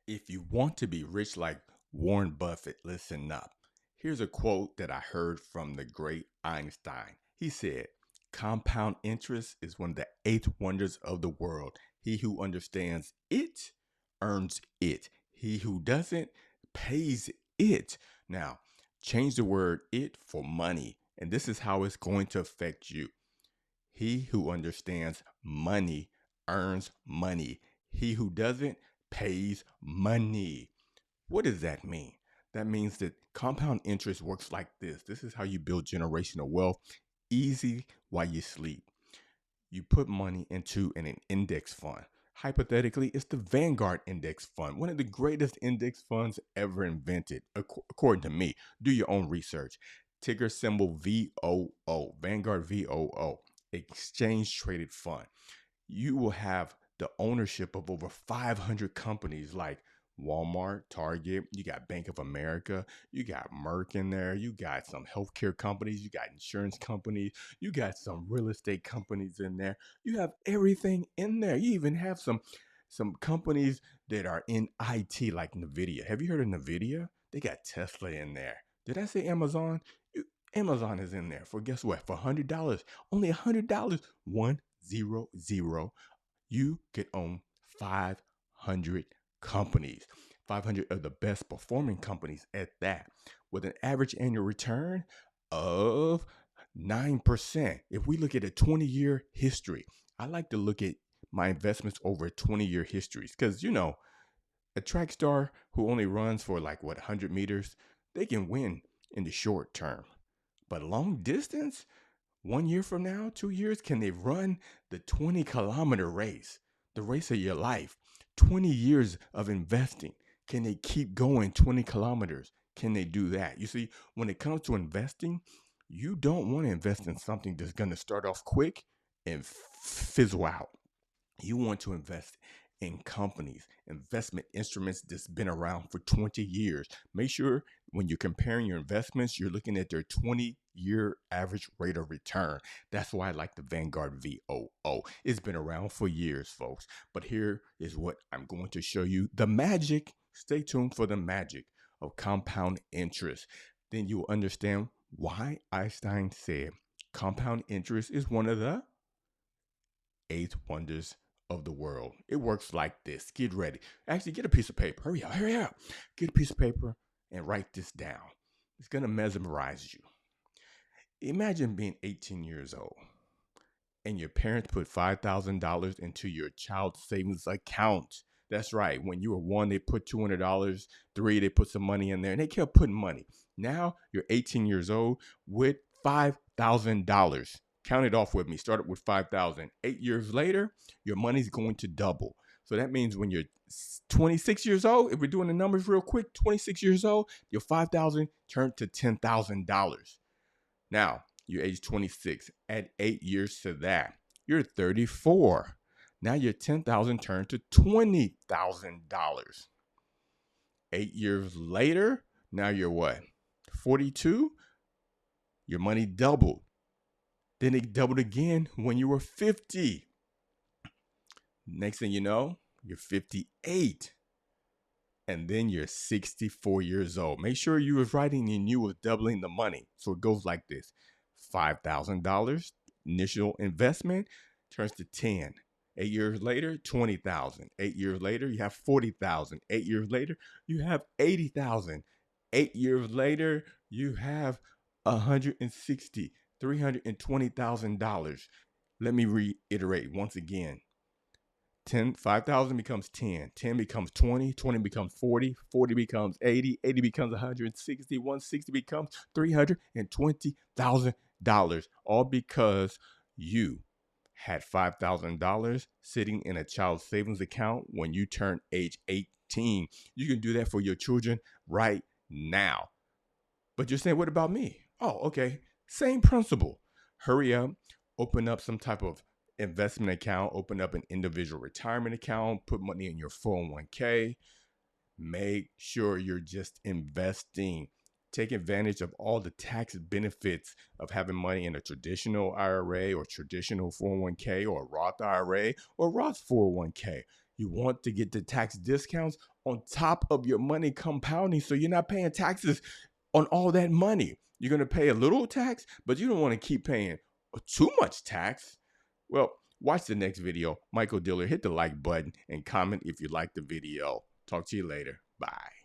If you want to be rich like Warren Buffett, listen up. Here's a quote that I heard from the great Einstein. He said, "Compound interest is one of the eight wonders of the world. He who understands it earns it. He who doesn't pays it." Now, change the word it for money, and this is how it's going to affect you. He who understands money earns money. He who doesn't pays money. What does that mean? That means that compound interest works like this. This is how you build generational wealth easy while you sleep. You put money into an index fund. Hypothetically, it's the Vanguard Index Fund, one of the greatest index funds ever invented, according to me. Do your own research. Ticker symbol VOO, Vanguard VOO, exchange traded fund. You will have the ownership of over 500 companies like Walmart, Target, you got Bank of America, you got Merck in there, you got some healthcare companies, you got insurance companies, you got some real estate companies in there. You have everything in there. You even have some companies that are in IT like Nvidia. Have you heard of Nvidia? They got Tesla in there. Did I say Amazon? Amazon is in there for guess what? For $100, only $100, 100. You could own 500 companies, 500 of the best performing companies at that, with an average annual return of 9%. If we look at a 20-year history, I like to look at my investments over 20-year histories because, a track star who only runs for like 100 meters, they can win in the short term. But long distance, 1 year from now, 2 years, can they run the 20-kilometer race, the race of your life? 20 years of investing. Can they keep going 20 kilometers? Can they do that? You see, when it comes to investing, you don't want to invest in something that's going to start off quick and fizzle out. You want to invest in companies, investment instruments that's been around for 20 years. Make sure when you're comparing your investments, you're looking at their 20-year average rate of return. That's why I like the Vanguard VOO. It's been around for years, folks. But here is what I'm going to show you, the magic. Stay tuned for the magic of compound interest. Then you will understand why Einstein said compound interest is one of the eight wonders of the world. It works like this. Get ready. Actually, get a piece of paper. Hurry up, hurry up. Get a piece of paper and write this down. It's going to mesmerize you. Imagine being 18 years old and your parents put $5,000 into your child savings account. That's right. When you were one, they put $200. Three, they put some money in there and they kept putting money. Now you're 18 years old with $5,000. Count it off with me. Start it with 5,000. 8 years later, your money's going to double. So that means when you're 26 years old, if we're doing the numbers real quick, 26 years old, your 5,000 turned to $10,000. Now, you're age 26. Add 8 years to that. You're 34. Now your 10,000 turned to $20,000. 8 years later, now you're what? 42? Your money doubled. Then it doubled again when you were 50. Next thing you know, you're 58. And then you're 64 years old. Make sure you was writing and you was doubling the money. So it goes like this. $5,000 initial investment turns to 10. 8 years later, 20,000. 8 years later, you have 40,000. 8 years later, you have 80,000. 8 years later, you have 160, $320,000. Let me reiterate once again. 5,000 becomes 10, 10 becomes 20, 20 becomes 40, 40 becomes 80, 80 becomes 160, 160 becomes $320,000, all because you had $5,000 sitting in a child savings account when you turn age 18. You can do that for your children right now. But you're saying, what about me? Oh, okay. Same principle. Hurry up, open up some type of investment account, open up an individual retirement account, put money in your 401k. Make sure you're just investing. Take advantage of all the tax benefits of having money in a traditional IRA or traditional 401k or Roth IRA or Roth 401k. You want to get the tax discounts on top of your money compounding so you're not paying taxes on all that money. You're going to pay a little tax, but you don't want to keep paying too much tax. Well, watch the next video. Michael Dillard, hit the like button and comment if you like the video. Talk to you later. Bye.